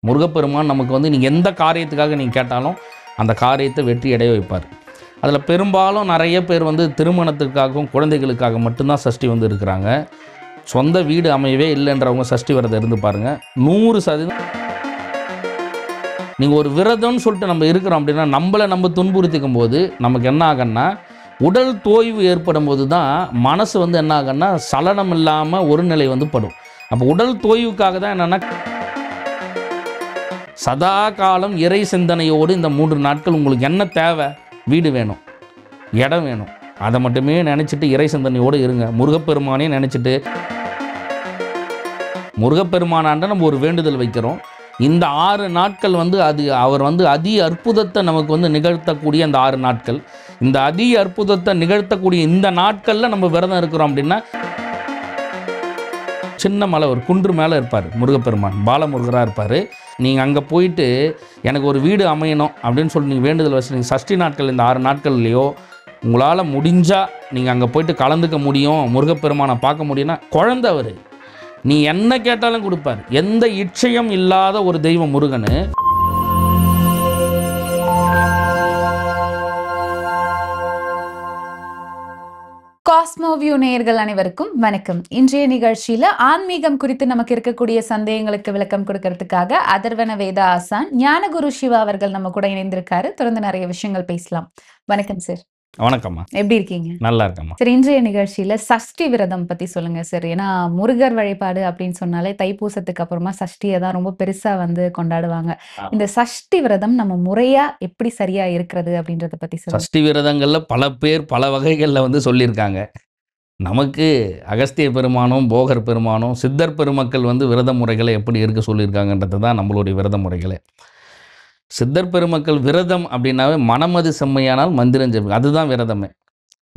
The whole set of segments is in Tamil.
முருகப்பெருமான் நமக்கு வந்து நீங்கள் எந்த காரியத்துக்காக நீங்கள் கேட்டாலும் அந்த காரியத்தை வெற்றி அடைய வைப்பார். அதில் பெரும்பாலும் நிறைய பேர் வந்து திருமணத்திற்காகவும் குழந்தைகளுக்காக மட்டும்தான் சஷ்டி வந்து இருக்கிறாங்க. சொந்த வீடு அமையவே இல்லைன்றவங்க சஷ்டி விரதம் இருந்து பாருங்கள். 100% நீங்கள் ஒரு விரதம்னு சொல்லிட்டு நம்ம இருக்கிறோம் அப்படின்னா நம்மளை நம்ம துன்புறுத்திக்கும் போது நமக்கு என்ன ஆகுன்னா உடல் தோய்வு ஏற்படும் போது தான் மனசு வந்து என்ன ஆகுன்னா சலனம் இல்லாமல் ஒரு நிலை வந்து படும். அப்போ உடல் தோய்வுக்காக தான் என்னென்னா சதா காலம் இறை சிந்தனையோடு இந்த 3 நாட்கள் உங்களுக்கு என்ன தேவை, வீடு வேணும், இடம் வேணும், அதை மட்டுமே நினச்சிட்டு இறை சிந்தனையோடு இருங்க. முருகப்பெருமானே நினச்சிட்டு முருகப்பெருமானாண்ட நம்ம ஒரு வேண்டுதல் வைக்கிறோம். இந்த 6 நாட்கள் வந்து அவர் வந்து அதி அற்புதத்தை நமக்கு வந்து நிகழ்த்தக்கூடிய அந்த 6 நாட்கள், இந்த அதி அற்புதத்தை நிகழ்த்தக்கூடிய இந்த நாட்களில் நம்ம விரதம் இருக்கிறோம் அப்படின்னா சின்ன மலை ஒரு குன்று மேலே இருப்பார் முருகப்பெருமான், பாலமுருகராக இருப்பார். நீங்கள் அங்கே போயிட்டு எனக்கு ஒரு வீடு அமையணும் அப்படின்னு சொல்லி நீங்கள் வேண்டுதல் வச்சு நீங்கள் சஷ்டி நாட்கள் இந்த 6 நாட்கள்லையோ உங்களால் முடிஞ்சால் நீங்கள் அங்கே போயிட்டு கலந்துக்க முடியும், முருகப்பெருமானை பார்க்க முடியும்னா குழந்தை அவர் நீ என்ன கேட்டாலும் கொடுப்பார். எந்த இச்சையும் இல்லாத ஒரு தெய்வம் முருகன். காஸ்மோவியூ நேயர்கள் அனைவருக்கும் வணக்கம். இன்றைய நிகழ்ச்சியில ஆன்மீகம் குறித்து நமக்கு இருக்கக்கூடிய சந்தேகங்களுக்கு விளக்கம் கொடுக்கறதுக்காக அதர்வன வேத ஆசான் ஞானகுரு சிவா அவர்கள் நம்ம கூட இணைந்திருக்காரு. தொடர்ந்து நிறைய விஷயங்கள் பேசலாம். வணக்கம் சார். வணக்கம்மா. எப்படி இருக்கீங்க? நல்லா இருக்கம்மா. சரி, இன்றைய நிகழ்ச்சியில சஷ்டி விரதம் பத்தி சொல்லுங்க சார். ஏன்னா முருகர் வழிபாடு அப்படின்னு சொன்னாலே தைப்பூசத்துக்கு அப்புறமா சஷ்டியை தான் ரொம்ப பெருசா வந்து கொண்டாடுவாங்க. இந்த சஷ்டி விரதம் நம்ம முறையா எப்படி சரியா இருக்கிறது அப்படின்றத பத்தி சொல்லுங்க. சஷ்டி விரதங்கள்ல பல பேர் பல வகைகளில் வந்து சொல்லியிருக்காங்க. நமக்கு அகஸ்திய பெருமானும் போகர் பெருமானும் சித்தர் பெருமக்கள் வந்து விரத முறைகளை எப்படி இருக்க சொல்லியிருக்காங்கன்றது தான் நம்மளுடைய விரத முறைகளே. சித்தர் பெருமக்கள் விரதம் அப்படின்னாவே மனமது செம்மையானால் மந்திரம் ஜெபம், அதுதான் விரதமே.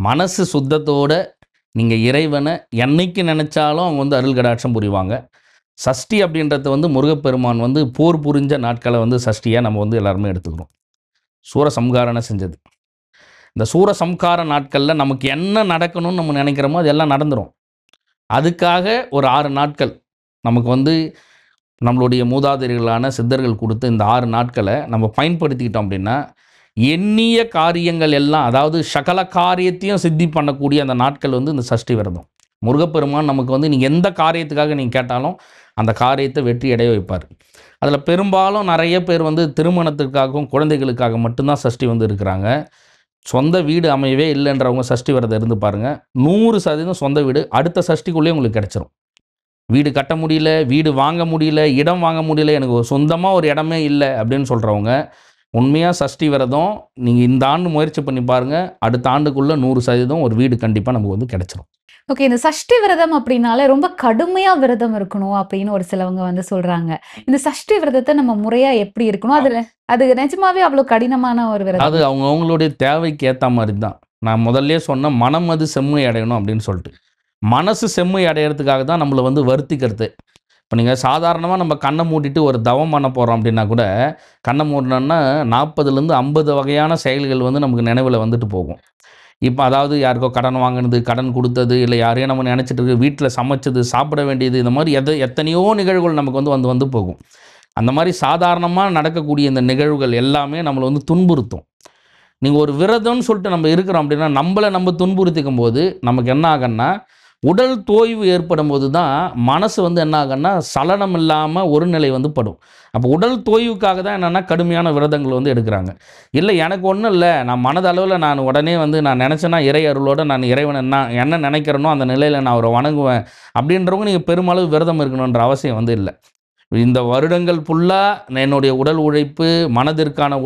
மனசு சுத்தத்தோடு நீங்கள் இறைவனை என்னைக்கு நினச்சாலும் அவங்க வந்து அருள் கடாட்சம் புரிவாங்க. சஷ்டி அப்படின்றத வந்து முருகப்பெருமான் வந்து போர் புரிஞ்ச நாட்களை வந்து சஷ்டியாக நம்ம வந்து எல்லாருமே எடுத்துக்கிறோம். சூரசம்காரனை செஞ்சது. இந்த சூரசம்கார நாட்களில் நமக்கு என்ன நடக்கணும்னு நம்ம நினைக்கிறோமோ அது எல்லாம் நடந்துடும். அதுக்காக ஒரு 6 நாட்கள் நமக்கு வந்து நம்மளுடைய மூதாதையர்களான சித்தர்கள் கொடுத்த இந்த 6 நாட்களை நம்ம பயன்படுத்திக்கிட்டோம் அப்படின்னா எண்ணிய காரியங்கள் எல்லாம், அதாவது சகல காரியத்தையும் சித்தி பண்ணக்கூடிய அந்த நாட்கள் வந்து இந்த சஷ்டி விரதம். முருகப்பெருமான் நமக்கு வந்து நீங்கள் எந்த காரியத்துக்காக நீங்கள் கேட்டாலும் அந்த காரியத்தை வெற்றி அடைய வைப்பார். அதில் பெரும்பாலும் நிறைய பேர் வந்து திருமணத்திற்காகவும் குழந்தைகளுக்காக மட்டும்தான் சஷ்டி வந்து இருக்கிறாங்க. சொந்த வீடு அமையவே இல்லைன்றவங்க சஷ்டி விரதம் இருந்து பாருங்கள். 100% சொந்த வீடு அடுத்த சஷ்டிக்குள்ளேயே உங்களுக்கு கிடச்சிரும். வீடு கட்ட முடியல, வீடு வாங்க முடியல, இடம் வாங்க முடியல, எனக்கு சொந்தமாக ஒரு இடமே இல்லை அப்படின்னு சொல்கிறவங்க உண்மையாக சஷ்டி விரதம் நீங்கள் இந்த ஆண்டு முயற்சி பண்ணி பாருங்கள். அடுத்த ஆண்டுக்குள்ளே 100% ஒரு வீடு கண்டிப்பாக நமக்கு வந்து கிடச்சிரும். ஓகே, இந்த சஷ்டி விரதம் அப்படின்னாலே ரொம்ப கடுமையா விரதம் இருக்கணும் அப்படின்னு ஒரு சிலவங்க வந்து சொல்றாங்க. இந்த சஷ்டி விரதத்தை நம்ம முறையா எப்படி இருக்கணும்? அது நிஜமாவே அவ்வளவு கடினமான ஒரு விரதம்? அது அவங்களுடைய தேவைக்கு ஏற்ற மாதிரி தான். நான் முதல்ல சொன்ன மனம் அது செம்மை அடையணும் அப்படின்னு சொல்லிட்டு மனசு செம்மை அடையிறதுக்காக தான் நம்மளை வந்து வருத்திக்கிறது. இப்போ நீங்கள் சாதாரணமாக நம்ம கண்ணை மூடிட்டு ஒரு தவம் பண்ண போகிறோம் அப்படின்னா கூட கண்ணை மூடினோன்னா 40லேருந்து 50 வகையான செயல்கள் வந்து நமக்கு நினைவில் வந்துட்டு போகும். இப்போ அதாவது யாருக்கோ கடன் வாங்கினது, கடன் கொடுத்தது, இல்லை யாரையும் நம்ம நினச்சிட்டு இருக்கு, வீட்டில் சமைச்சது, சாப்பிட வேண்டியது, இந்த மாதிரி எத்தனையோ நிகழ்வுகள் நமக்கு வந்து வந்து போகும். அந்த மாதிரி சாதாரணமாக நடக்கக்கூடிய இந்த நிகழ்வுகள் எல்லாமே நம்மளை வந்து துன்புறுத்தும். நீங்கள் ஒரு விரதம்னு சொல்லிட்டு நம்ம இருக்கிறோம் அப்படின்னா நம்மளை நம்ம துன்புறுத்திக்கும் போது நமக்கு என்ன ஆகுன்னா உடல் தோய்வு ஏற்படும் போது தான் மனசு வந்து என்ன ஆகுன்னா சலனம் இல்லாமல் ஒரு நிலை வந்து படும். அப்போ உடல் தோய்வுக்காக தான் என்னென்னா கடுமையான விரதங்கள் வந்து எடுக்கிறாங்க. இல்லை எனக்கு ஒன்றும் இல்லை, நான் மனதளவில் நான் உடனே வந்து நான் நினச்சேன்னா இறை அருளோடு நான் இறைவனை என்ன நினைக்கிறேனோ அந்த நிலையில் நான் அவரை வணங்குவேன் அப்படின்றவங்க நீங்கள் பெருமளவு விரதம் இருக்கணுன்ற அவசியம் வந்து இல்லை. இந்த வருடங்கள் ஃபுல்லாக என்னுடைய உடல் உழைப்பு, மனதிற்கான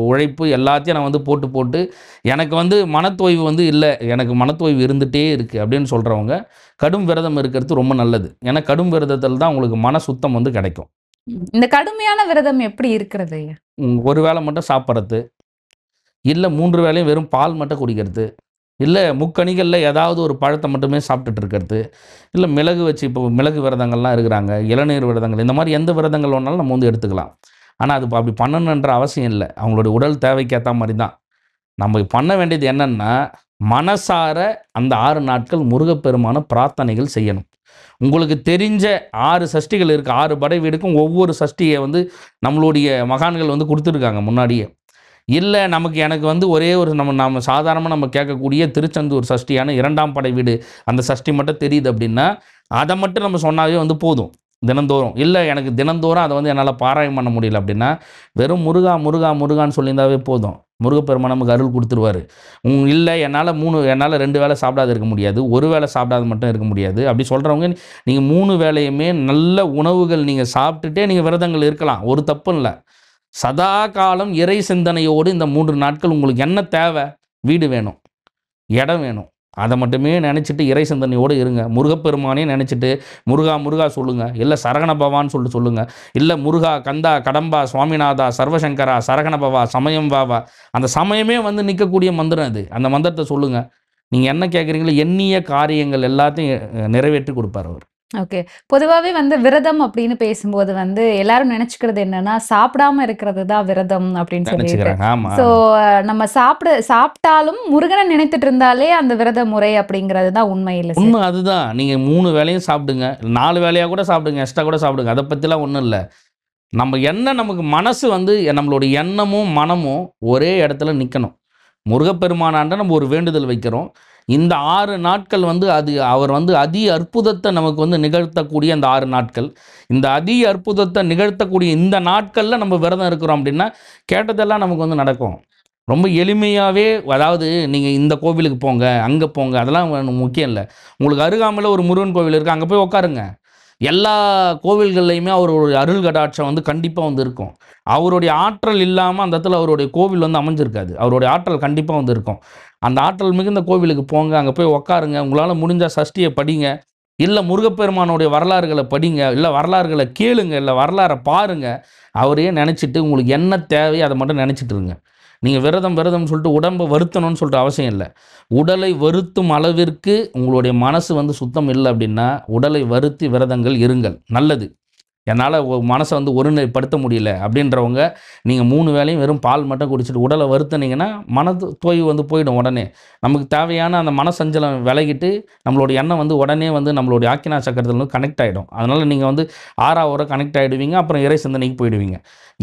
உழைப்பு எல்லாத்தையும் நான் வந்து போட்டு எனக்கு வந்து மனத்தோய்வு வந்து இல்லை, எனக்கு மனத்தோய்வு இருந்துகிட்டே இருக்குது அப்படின்னு சொல்கிறவங்க கடும் விரதம் இருக்கிறது ரொம்ப நல்லது. ஏன்னா கடும் விரதத்தில் தான் உங்களுக்கு மன சுத்தம் வந்து கிடைக்கும். இந்த கடுமையான விரதம் எப்படி இருக்கிறது? ஒரு வேளை மட்டும் சாப்பிட்றது, இல்லை 3 வேளையும் வெறும் பால் மட்டும் குடிக்கிறது, இல்லை முக்கணிகளில் ஏதாவது ஒரு பழத்தை மட்டுமே சாப்பிட்டுட்டு இருக்கிறது, இல்லை மிளகு வச்சு இப்போ மிளகு விரதங்கள்லாம் இருக்கிறாங்க, இளநீர் விரதங்கள், இந்த மாதிரி எந்த விரதங்கள் வேணாலும் நம்ம வந்து எடுத்துக்கலாம். ஆனால் அது அப்படி பண்ணணுன்ற அவசியம் இல்லை. அவங்களுடைய உடல் தேவைக்கு ஏற்ற மாதிரி தான் நம்ம பண்ண வேண்டியது. என்னென்னா மனசார அந்த 6 நாட்கள் முருகப்பெருமான பிரார்த்தனைகள் செய்யணும். உங்களுக்கு தெரிஞ்ச 6 சஷ்டிகள் இருக்குது. 6 படை வீடுக்கும் ஒவ்வொரு சஷ்டியை வந்து நம்மளுடைய மகான்கள் வந்து கொடுத்துருக்காங்க முன்னாடியே. இல்லை எனக்கு வந்து ஒரே ஒரு நம்ம சாதாரணமாக நம்ம கேட்கக்கூடிய திருச்செந்தூர் சஷ்டியான 2ஆம் படை வீடு அந்த சஷ்டி மட்டும் தெரியுது அப்படின்னா அதை மட்டும் நம்ம சொன்னாவே வந்து போதும் தினந்தோறும். இல்லை எனக்கு தினந்தோறும் அதை வந்து என்னால் பாராயணம் பண்ண முடியல அப்படின்னா வெறும் முருகா முருகா முருகான்னு சொல்லியிருந்தாவே போதும். முருகப்பெருமான் நமக்கு அருள் கொடுத்துருவார். இல்லை என்னால் 2 வேளை சாப்பிடாது இருக்க முடியாது, ஒரு வேளை சாப்பிடாது மட்டும் இருக்க முடியாது அப்படி சொல்கிறவங்க நீங்கள் 3 வேளையுமே நல்ல உணவுகள் நீங்கள் சாப்பிட்டுட்டே நீங்கள் விரதங்கள் இருக்கலாம், ஒரு தப்பும் இல்லை. சதா காலம் இறை சிந்தனையோடு இந்த 3 நாட்கள் உங்களுக்கு என்ன தேவை? வீடு வேணும், இடம் வேணும், அதை மட்டுமே நினச்சிட்டு இறை சிந்தனையோடு இருங்க. முருகப்பெருமானே நினச்சிட்டு முருகா முருகா சொல்லுங்கள், இல்லை சரகண பவான்னு சொல்லுங்கள், இல்லை முருகா கந்தா கடம்பா சுவாமிநாதா சர்வசங்கரா சரகண பவா சமயம் வாவா. அந்த சமயமே வந்து நிற்கக்கூடிய மந்திரம் அது. அந்த மந்திரத்தை சொல்லுங்கள். நீங்கள் என்ன கேட்குறீங்களோ எண்ணிய காரியங்கள் எல்லாத்தையும் நிறைவேற்றி கொடுப்பார் அவர். ஓகே. பொதுவாவே வந்து விரதம் அப்படின்னு பேசும்போது வந்து எல்லாரும் நினைச்சுக்கிறது என்னன்னா, சாப்பிடாம இருக்கிறது தான் விரதம் அப்படின்னு சொல்லிட்டு. நினச்சிக்கிறாங்க. ஆமாம். ஸோ நம்ம சாப்பிட்டாலும் முருகனை நினைத்துட்டு இருந்தாலே அந்த விரத முறை அப்படிங்கிறது தான் உண்மை இல்லை சார்? உண்மை அதுதான். நீங்கள் 3 வேளையும் சாப்பிடுங்க, 4 வேளையாக கூட சாப்பிடுங்க, எக்ஸ்ட்ரா கூட சாப்பிடுங்க, அதை பற்றிலாம் ஒன்றும் இல்லை. நமக்கு மனசு வந்து நம்மளுடைய எண்ணமும் மனமும் ஒரே இடத்துல நிற்கணும். முருகப்பெருமானாண்ட நம்ம ஒரு வேண்டுதல் வைக்கிறோம். இந்த 6 நாட்கள் வந்து அவர் வந்து அதி அற்புதத்தை நமக்கு வந்து நிகழ்த்தக்கூடிய அந்த 6 நாட்கள், இந்த அதி அற்புதத்தை நிகழ்த்தக்கூடிய இந்த நாட்களில் நம்ம விரதம் இருக்கிறோம் அப்படின்னா கேட்டதெல்லாம் நமக்கு வந்து நடக்கும். ரொம்ப எளிமையாகவே, அதாவது நீங்கள் இந்த கோவிலுக்கு போங்க, அங்கே போங்க, அதெல்லாம் முக்கியம் இல்லை. உங்களுக்கு அருகாமையில் ஒரு முருகன் கோவில் இருக்குது, அங்கே போய் உட்காருங்க. எல்லா கோவில்கள்லையுமே அவருடைய அருள் கடாட்சம் வந்து கண்டிப்பாக வந்து இருக்கும். அவருடைய ஆற்றல் இல்லாமல் அந்த இடத்துல அவருடைய கோவில் வந்து அமைஞ்சிருக்காது. அவருடைய ஆற்றல் கண்டிப்பாக வந்து இருக்கும். அந்த ஆற்றல் மிகுந்த கோவிலுக்கு போங்க, அங்கே போய் உட்காருங்க. உங்களால் முடிஞ்சால் சஷ்டியை படிங்க, இல்லை முருகப்பெருமானுடைய வரலாறுகளை படிங்க, இல்லை வரலாறுகளை கேளுங்க, இல்லை வரலாறை பாருங்கள். அவரையே நினச்சிட்டு உங்களுக்கு என்ன தேவையோ அதை மட்டும் நினச்சிட்டு இருங்க. நீங்கள் விரதம்னு சொல்லிட்டு உடம்பை வருத்தணும்னு சொல்லிட்டு அவசியம் இல்லை. உடலை வருத்தும் அளவிற்கு உங்களுடைய மனசு வந்து சுத்தம் இல்லை அப்படின்னா உடலை வருத்தி விரதங்கள் இருங்கள், நல்லது. என்னால் மனசை வந்து ஒருநிலைப்படுத்த முடியல அப்படின்றவங்க நீங்கள் 3 வேளையும் வெறும் பால் மட்டும் குடிச்சிட்டு உடலை வருத்தினீங்கன்னா மனது தோய்வு வந்து போயிடும். உடனே நமக்கு தேவையான அந்த மனசஞ்சலம் விலகிட்டு நம்மளுடைய எண்ணம் வந்து உடனே வந்து நம்மளுடைய ஆக்கினா சக்கரத்தில் வந்து கனெக்ட் ஆகிடும். அதனால் நீங்கள் வந்து 6 கனெக்ட் ஆகிடுவீங்க, அப்புறம் இறை சிந்தனைக்கு போயிடுவீங்க.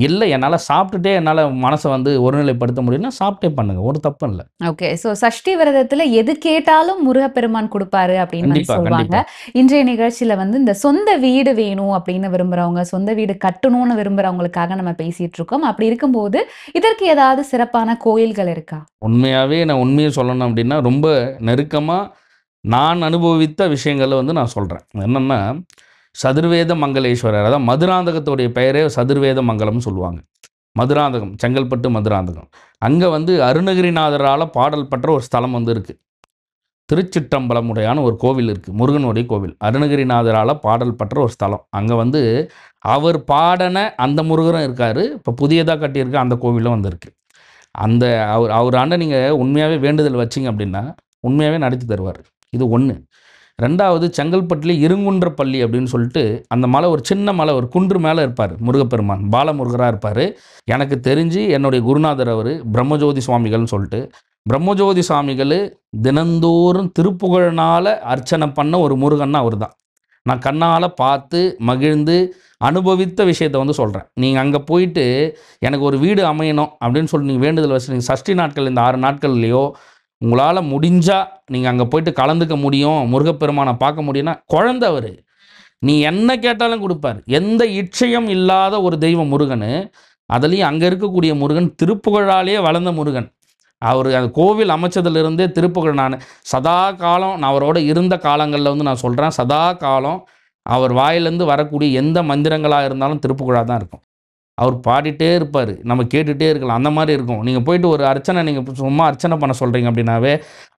இல்லை என்னால் சாப்பிட்டுட்டே என்னால் மனசை வந்து ஒருநிலைப்படுத்த முடியும்னா சாப்பிட்டே பண்ணுங்கள், ஒரு தப்பும் இல்லை. ஓகே. ஸோ சஷ்டி விரதத்தில் எது கேட்டாலும் முருகப்பெருமான் கொடுப்பாரு அப்படின்னு வந்து சொல்லுவாங்க. இன்றைய நிகழ்ச்சியில் வந்து இந்த சொந்த வீடு வேணும் அப்படின்னு விரும்புகிறவங்க, சொந்த வீடு கட்டணும்னு விரும்புகிறவங்களுக்காக நம்ம பேசிகிட்டு இருக்கோம். அப்படி இருக்கும்போது இதற்கு ஏதாவது சிறப்பான கோயில்கள் இருக்கா? உண்மையாகவே நான் உண்மையை சொல்லணும் அப்படின்னா ரொம்ப நெருக்கமாக நான் அனுபவித்த விஷயங்களை வந்து நான் சொல்கிறேன். என்னென்னா சதுர்வேத மங்களேஸ்வரர், அதாவது மதுராந்தகத்துடைய பெயரே சதுர்வேத மங்கலம்னு சொல்லுவாங்க. மதுராந்தகம், செங்கல்பட்டு மதுராந்தகம். அங்கே வந்து அருணகிரிநாதரால் பாடல் பெற்ற ஒரு ஸ்தலம் வந்து இருக்குது. திருச்சிற்றம்பலமுடையான ஒரு கோவில் இருக்குது, முருகனுடைய கோவில். அருணகிரிநாதரால் பாடல் பெற்ற ஒரு ஸ்தலம். அங்கே வந்து அவர் பாடின அந்த முருகரும் இருக்கார். இப்போ புதியதாக கட்டியிருக்க அந்த கோவிலும் வந்திருக்கு. அந்த அவர் நீங்கள் உண்மையாகவே வேண்டுதல் வச்சிங்க அப்படின்னா உண்மையாகவே நடத்தி தருவார். இது ஒன்று. 2வது, செங்கல்பட்டுல இருங்குன்றப்பள்ளி அப்படின்னு சொல்லிட்டு அந்த மலை, ஒரு சின்ன மலை, ஒரு குன்று மேலே இருப்பார் முருகப்பெருமான், பாலமுருகராக இருப்பார். எனக்கு தெரிஞ்சு என்னுடைய குருநாதர் அவர் பிரம்மஜோதி சுவாமிகள்னு சொல்லிட்டு. பிரம்மஜோதி சுவாமிகள் தினந்தோறும் திருப்புகழ்னால் அர்ச்சனை பண்ண ஒரு முருகன்னா அவர் தான். நான் கண்ணால் பார்த்து மகிழ்ந்து அனுபவித்த விஷயத்தை வந்து சொல்கிறேன். நீங்கள் அங்கே போயிட்டு எனக்கு ஒரு வீடு அமையணும் அப்படின்னு சொல்லி நீங்கள் வேண்டுதல் வச்சு நீங்கள் சஷ்டி நாட்கள் இந்த 6 நாட்கள்லையோ உங்களால் முடிஞ்சால் நீங்கள் அங்கே போயிட்டு கலந்துக்க முடியும், முருகப்பெருமானை பார்க்க முடியும்னா குழந்தை அவர், நீ என்ன கேட்டாலும் கொடுப்பார். எந்த இச்சையும் இல்லாத ஒரு தெய்வம் முருகன். அதுலேயும் அங்கே இருக்கக்கூடிய முருகன் திருப்புகழாலேயே வளர்ந்த முருகன். அவர் அந்த கோவில் அமைச்சதுலேருந்தே திருப்புகழ், நான் சதா காலம் நான் அவரோட இருந்த காலங்களில் வந்து நான் சொல்கிறேன், சதா காலம் அவர் வாயிலேருந்து வரக்கூடிய எந்த மந்திரங்களாக இருந்தாலும் திருப்புகழாக தான் இருக்கும். அவர் பாடிட்டே இருப்பார், நம்ம கேட்டுகிட்டே இருக்கலாம், அந்த மாதிரி இருக்கும். நீங்கள் போயிட்டு ஒரு அர்ச்சனை, நீங்கள் சும்மா அர்ச்சனை பண்ண சொல்கிறீங்க அப்படின்னாவே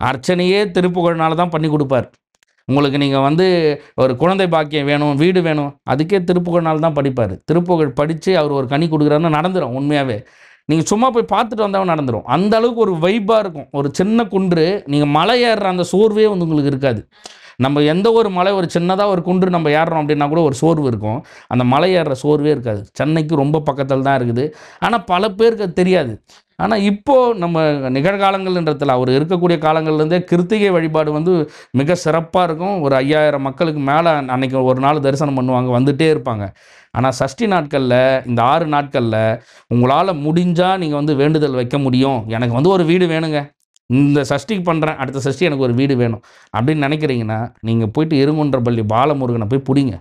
அர்ச்சனையே திருப்புகழ்னால தான் பண்ணி கொடுப்பார். உங்களுக்கு நீங்கள் வந்து ஒரு குழந்தை பாக்கியம் வேணும், வீடு வேணும், அதுக்கே திருப்புகழ்னால தான் படிப்பார். திருப்புகழ் படித்து அவர் ஒரு கனி கொடுக்குறாருன்னு நடந்துடும். உண்மையாகவே நீங்கள் சும்மா போய் பார்த்துட்டு வந்தாலும் நடந்துடும். அந்த அளவுக்கு ஒரு வைப்பாக இருக்கும். ஒரு சின்ன குன்று, நீங்கள் மலை ஏறுற அந்த சோர்வே வந்து உங்களுக்கு இருக்காது. நம்ம எந்த ஒரு மலை ஒரு சின்னதாக ஒரு குன்று நம்ம ஏறுறோம் அப்படின்னா கூட ஒரு சோர்வு இருக்கும். அந்த மலை ஏறுற சோர்வே இருக்காது. சென்னைக்கு ரொம்ப பக்கத்தில் தான் இருக்குது. ஆனால் பல பேருக்கு அது தெரியாது. ஆனால் இப்போது நம்ம நிகழ்காலங்கள்ன்றதில் அவர் இருக்கக்கூடிய காலங்கள்லேருந்தே கிருத்திகை வழிபாடு வந்து மிக சிறப்பாக இருக்கும். ஒரு 5000 மக்களுக்கு மேலே அன்னைக்கு ஒரு நாள் தரிசனம் பண்ணுவாங்க, வந்துட்டே இருப்பாங்க. ஆனால் சஷ்டி நாட்களில், இந்த 6 நாட்களில் உங்களால் முடிஞ்சால் நீங்கள் வந்து வேண்டுதல் வைக்க முடியும். எனக்கு வந்து ஒரு வீடு வேணுங்க, இந்த சஷ்டிக்கு பண்ணுறேன், அடுத்த சஷ்டி எனக்கு ஒரு வீடு வேணும் அப்படின்னு நினைக்கிறீங்கன்னா, நீங்கள் போயிட்டு இருங்குன்றபள்ளி பாலமுருகனை போய் பிடிங்க.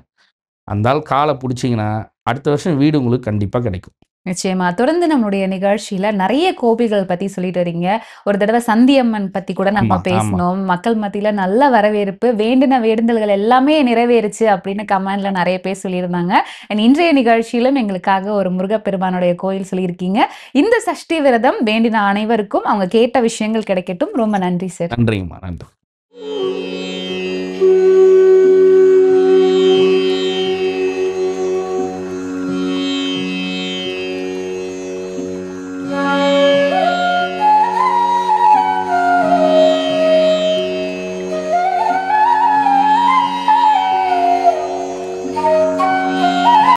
அந்த ஆள் காலை பிடிச்சிங்கன்னா அடுத்த வருஷம் வீடு உங்களுக்கு கண்டிப்பாக கிடைக்கும். நிச்சயமா. தொடர்ந்து நம்மளுடைய நிகழ்ச்சியில நெறைய கோவில்கள் பத்தி சொல்லிட்டு வரீங்க. ஒரு தடவ சந்தியம்மன் பத்தி கூட நம்ம ஆமா, ஆமா. பேசினோம். மக்கள் மத்தியில நல்ல வரவேற்பு. வேண்டின வேண்டுதல்கள் எல்லாமே நிறைவேறுச்சு அப்படின்னு கமெண்ட்ல நெறைய பேர் சொல்லியிருந்தாங்க. அண்ட் இன்றைய நிகழ்ச்சியிலும் எங்களுக்காக ஒரு முருகப்பெருமானுடைய கோயில் சொல்லியிருக்கீங்க. இந்த சஷ்டி விரதம் வேண்டின அனைவருக்கும் அவங்க கேட்ட விஷயங்கள் கிடைக்கட்டும். ரொம்ப நன்றி சார். நன்றிங்கம்மா, நன்றி.